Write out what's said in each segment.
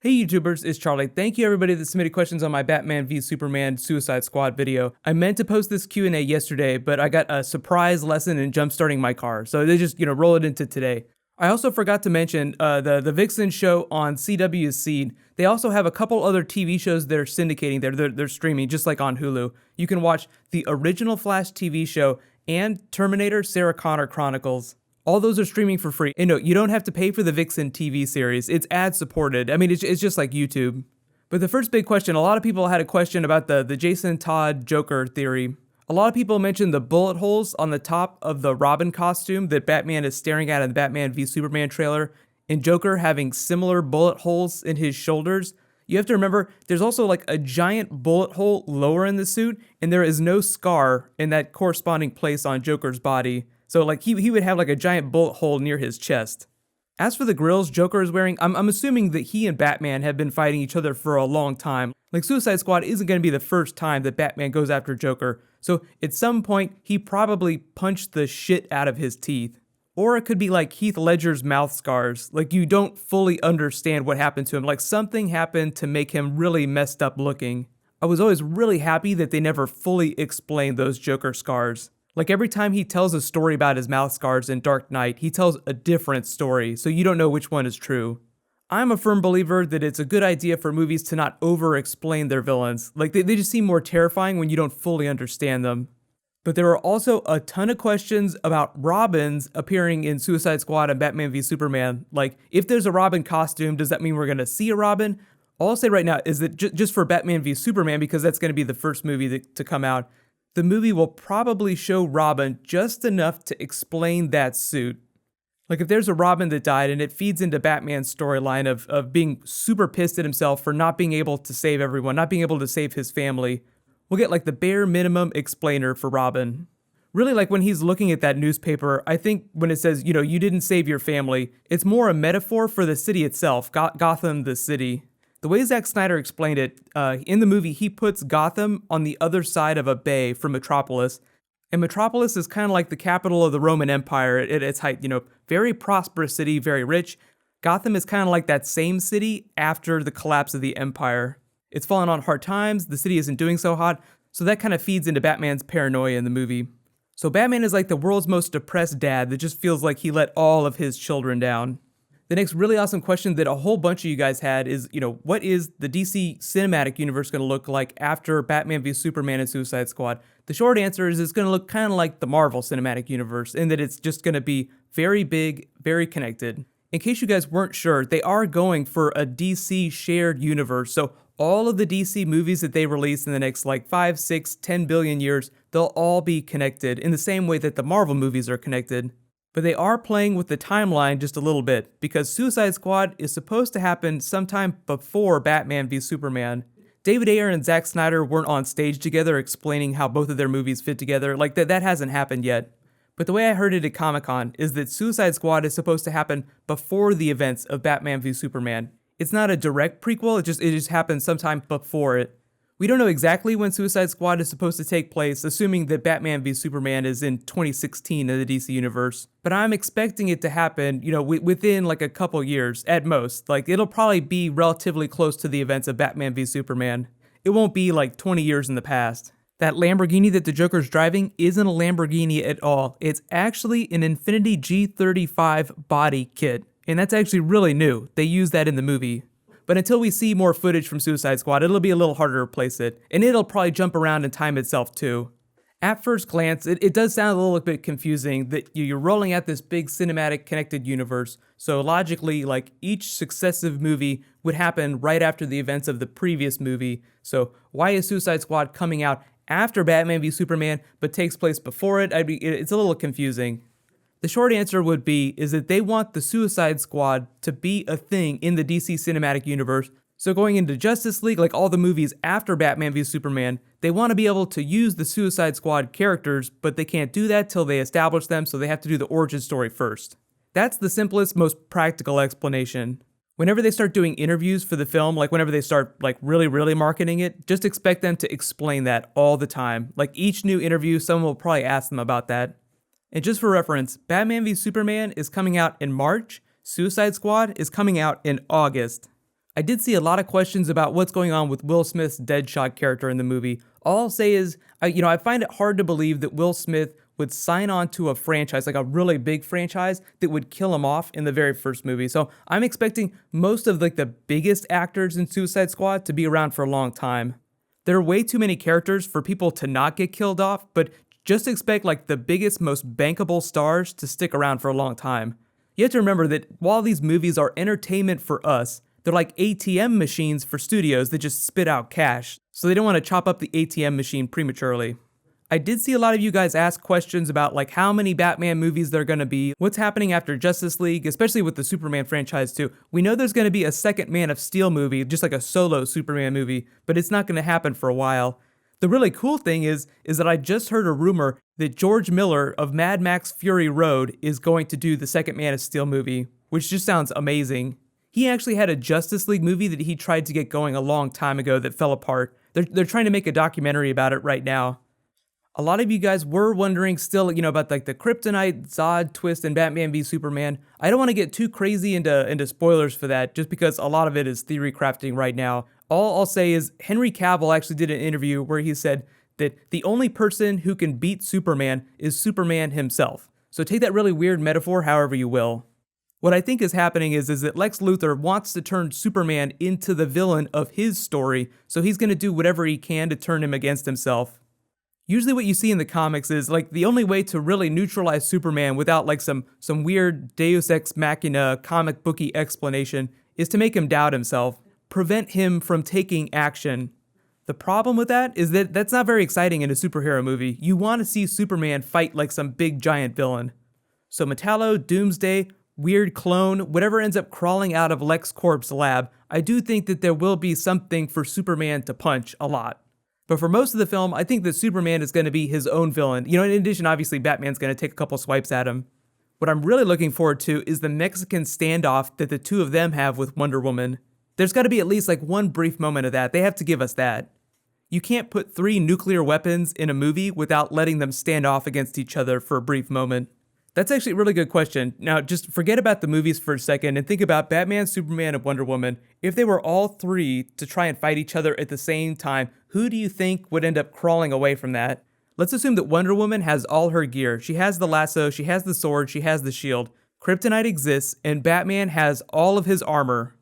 Hey YouTubers, it's Charlie. Thank you everybody that submitted questions on my Batman v Superman Suicide Squad video. I meant to post this Q&A yesterday, but I got a surprise lesson in jumpstarting my car, so they just, roll it into today. I also forgot to mention the Vixen show on CW's Seed. They also have a couple other TV shows they're syndicating there. They're streaming, just like on Hulu. You can watch the original Flash TV show and Terminator Sarah Connor Chronicles. All those are streaming for free. And no, you don't have to pay for the Vixen TV series. It's ad-supported. I mean, it's just like YouTube. But the first big question, a lot of people had a question about the Jason Todd Joker theory. A lot of people mentioned the bullet holes on the top of the Robin costume that Batman is staring at in the Batman v Superman trailer, and Joker having similar bullet holes in his shoulders. You have to remember, there's also like a giant bullet hole lower in the suit, and there is no scar in that corresponding place on Joker's body. So like he would have like a giant bullet hole near his chest. As for the grills Joker is wearing, I'm assuming that he and Batman have been fighting each other for a long time. Like Suicide Squad isn't going to be the first time that Batman goes after Joker. So at some point, he probably punched the shit out of his teeth. Or it could be like Heath Ledger's mouth scars. Like you don't fully understand what happened to him. Like something happened to make him really messed up looking. I was always really happy that they never fully explained those Joker scars. Like every time he tells a story about his mouth scars in Dark Knight, he tells a different story, so you don't know which one is true. I'm a firm believer that it's a good idea for movies to not over-explain their villains. Like they just seem more terrifying when you don't fully understand them. But there are also a ton of questions about Robins appearing in Suicide Squad and Batman v Superman. Like, if there's a Robin costume, does that mean we're going to see a Robin? All I'll say right now is that just for Batman v Superman, because that's going to be the first movie to come out, the movie will probably show Robin just enough to explain that suit. Like if there's a Robin that died and it feeds into Batman's storyline of being super pissed at himself for not being able to save everyone, not being able to save his family, we'll get like the bare minimum explainer for Robin. Really, like when he's looking at that newspaper, I think when it says, you didn't save your family, it's more a metaphor for the city itself, Gotham the city. The way Zack Snyder explained it, in the movie, he puts Gotham on the other side of a bay from Metropolis. And Metropolis is kind of like the capital of the Roman Empire at its height, very prosperous city, very rich. Gotham is kind of like that same city after the collapse of the Empire. It's fallen on hard times, the city isn't doing so hot, so that kind of feeds into Batman's paranoia in the movie. So Batman is like the world's most depressed dad that just feels like he let all of his children down. The next really awesome question that a whole bunch of you guys had is, what is the DC cinematic universe going to look like after Batman v Superman and Suicide Squad? The short answer is it's going to look kind of like the Marvel cinematic universe in that it's just going to be very big, very connected. In case you guys weren't sure, they are going for a DC shared universe. So all of the DC movies that they release in the next 5, 6, 10 billion years, they'll all be connected in the same way that the Marvel movies are connected. But they are playing with the timeline just a little bit, because Suicide Squad is supposed to happen sometime before Batman v Superman. David Ayer and Zack Snyder weren't on stage together explaining how both of their movies fit together, that hasn't happened yet. But the way I heard it at Comic-Con is that Suicide Squad is supposed to happen before the events of Batman v Superman. It's not a direct prequel, it just happens sometime before it. We don't know exactly when Suicide Squad is supposed to take place, assuming that Batman v Superman is in 2016 in the DC universe. But I'm expecting it to happen, within a couple years at most. It'll probably be relatively close to the events of Batman v Superman. It won't be 20 years in the past. That Lamborghini that the Joker's driving isn't a Lamborghini at all. It's actually an Infiniti G35 body kit. And that's actually really new. They use that in the movie. But until we see more footage from Suicide Squad, it'll be a little harder to replace it. And it'll probably jump around in time itself too. At first glance, it does sound a little bit confusing that you're rolling out this big cinematic connected universe. So logically, each successive movie would happen right after the events of the previous movie. So why is Suicide Squad coming out after Batman v Superman, but takes place before it? It's a little confusing. The short answer would be is that they want the Suicide Squad to be a thing in the DC cinematic universe. So going into Justice League, all the movies after Batman v Superman, they want to be able to use the Suicide Squad characters, but they can't do that till they establish them, so they have to do the origin story first. That's the simplest, most practical explanation. Whenever they start doing interviews for the film, whenever they start really marketing it, just expect them to explain that all the time. Each new interview, someone will probably ask them about that. And just for reference, Batman v Superman is coming out in March, Suicide Squad is coming out in August. I did see a lot of questions about what's going on with Will Smith's Deadshot character in the movie. All I'll say is, I find it hard to believe that Will Smith would sign on to a franchise, like a really big franchise, that would kill him off in the very first movie. So I'm expecting most of like the biggest actors in Suicide Squad to be around for a long time. There are way too many characters for people to not get killed off, but just expect like the biggest, most bankable stars to stick around for a long time. You have to remember that while these movies are entertainment for us, they're like ATM machines for studios that just spit out cash, so they don't want to chop up the ATM machine prematurely. I did see a lot of you guys ask questions about like how many Batman movies there are going to be, what's happening after Justice League, especially with the Superman franchise too. We know there's going to be a second Man of Steel movie, just like a solo Superman movie, but it's not going to happen for a while. The really cool thing is that I just heard a rumor that George Miller of Mad Max Fury Road is going to do the second Man of Steel movie, which just sounds amazing. He actually had a Justice League movie that he tried to get going a long time ago that fell apart. They're trying to make a documentary about it right now. A lot of you guys were wondering still, about like the Kryptonite, Zod twist in Batman v Superman. I don't want to get too crazy into spoilers for that, just because a lot of it is theory crafting right now. All I'll say is Henry Cavill actually did an interview where he said that the only person who can beat Superman is Superman himself. So take that really weird metaphor however you will. What I think is happening is that Lex Luthor wants to turn Superman into the villain of his story, so he's going to do whatever he can to turn him against himself. Usually what you see in the comics is like the only way to really neutralize Superman without like some weird Deus Ex Machina comic booky explanation is to make him doubt himself, prevent him from taking action. The problem with that is that that's not very exciting in a superhero movie. You want to see Superman fight like some big giant villain. So Metallo, Doomsday, weird clone, whatever ends up crawling out of LexCorp's lab, I do think that there will be something for Superman to punch a lot. But for most of the film, I think that Superman is going to be his own villain. In addition, obviously, Batman's going to take a couple swipes at him. What I'm really looking forward to is the Mexican standoff that the two of them have with Wonder Woman. There's got to be at least like one brief moment of that. They have to give us that. You can't put 3 nuclear weapons in a movie without letting them stand off against each other for a brief moment. That's actually a really good question. Now, just forget about the movies for a second and think about Batman, Superman, and Wonder Woman. If they were all 3 to try and fight each other at the same time, who do you think would end up crawling away from that? Let's assume that Wonder Woman has all her gear. She has the lasso, she has the sword, she has the shield. Kryptonite exists, and Batman has all of his armor.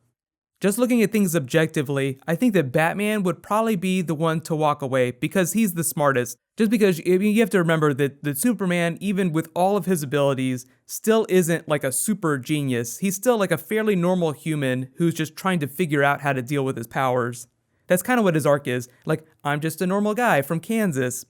Just looking at things objectively, I think that Batman would probably be the one to walk away because he's the smartest. Just because you have to remember that Superman, even with all of his abilities, still isn't like a super genius. He's still like a fairly normal human who's just trying to figure out how to deal with his powers. That's kind of what his arc is. Like, I'm just a normal guy from Kansas.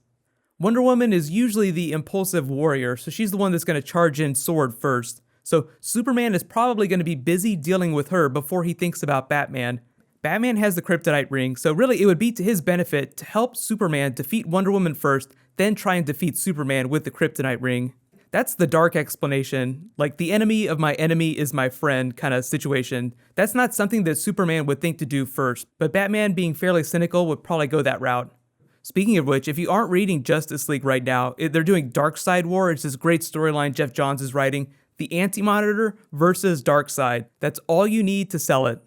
Wonder Woman is usually the impulsive warrior, so she's the one that's going to charge in sword first. So Superman is probably going to be busy dealing with her before he thinks about Batman. Batman has the Kryptonite ring, so really it would be to his benefit to help Superman defeat Wonder Woman first, then try and defeat Superman with the Kryptonite ring. That's the dark explanation, like the enemy of my enemy is my friend kind of situation. That's not something that Superman would think to do first, but Batman being fairly cynical would probably go that route. Speaking of which, if you aren't reading Justice League right now, they're doing Darkseid War. It's this great storyline Jeff Johns is writing. The Anti-Monitor versus Darkseid. That's all you need to sell it.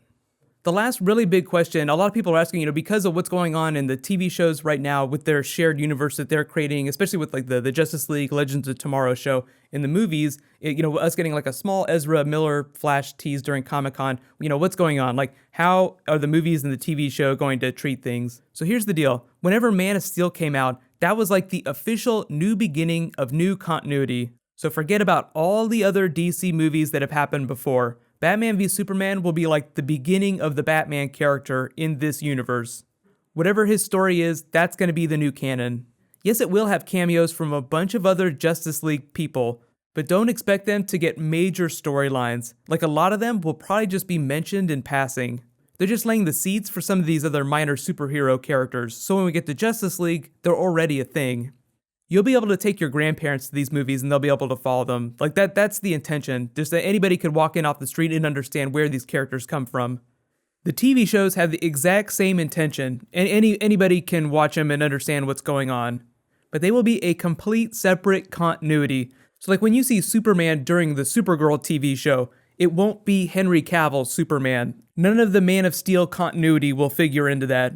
The last really big question, a lot of people are asking, because of what's going on in the TV shows right now with their shared universe that they're creating, especially with like the Justice League Legends of Tomorrow show in the movies, us getting like a small Ezra Miller Flash tease during Comic-Con, what's going on? Like, how are the movies and the TV show going to treat things? So here's the deal. Whenever Man of Steel came out, that was like the official new beginning of new continuity. So forget about all the other DC movies that have happened before. Batman v Superman will be like the beginning of the Batman character in this universe. Whatever his story is, that's going to be the new canon. Yes, it will have cameos from a bunch of other Justice League people, but don't expect them to get major storylines. Like, a lot of them will probably just be mentioned in passing. They're just laying the seeds for some of these other minor superhero characters, so when we get to Justice League, they're already a thing. You'll be able to take your grandparents to these movies and they'll be able to follow them. Like, that's the intention. Just that anybody could walk in off the street and understand where these characters come from. The TV shows have the exact same intention, and anybody can watch them and understand what's going on. But they will be a complete separate continuity. So like when you see Superman during the Supergirl TV show, it won't be Henry Cavill's Superman. None of the Man of Steel continuity will figure into that.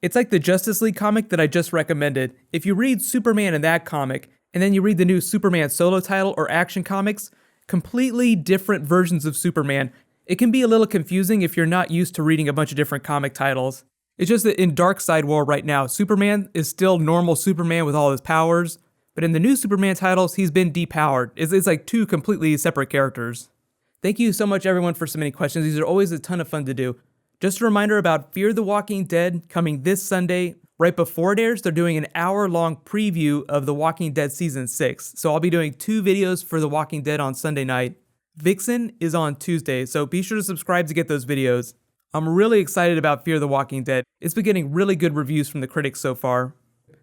It's like the Justice League comic that I just recommended. If you read Superman in that comic, and then you read the new Superman solo title or Action Comics, completely different versions of Superman. It can be a little confusing if you're not used to reading a bunch of different comic titles. It's just that in Darkseid War right now, Superman is still normal Superman with all his powers, but in the new Superman titles, he's been depowered. It's like two completely separate characters. Thank you so much everyone for submitting questions. These are always a ton of fun to do. Just a reminder about Fear the Walking Dead coming this Sunday. Right before it airs, they're doing an hour-long preview of The Walking Dead Season 6. So I'll be doing 2 videos for The Walking Dead on Sunday night. Vixen is on Tuesday, so be sure to subscribe to get those videos. I'm really excited about Fear the Walking Dead. It's been getting really good reviews from the critics so far.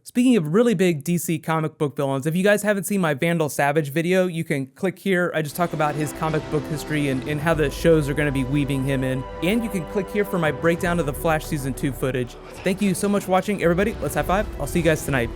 Speaking of really big DC comic book villains, if you guys haven't seen my Vandal Savage video, you can click here. I just talk about his comic book history and how the shows are going to be weaving him in. And you can click here for my breakdown of the Flash Season 2 footage. Thank you so much for watching, everybody. Let's high five. I'll see you guys tonight.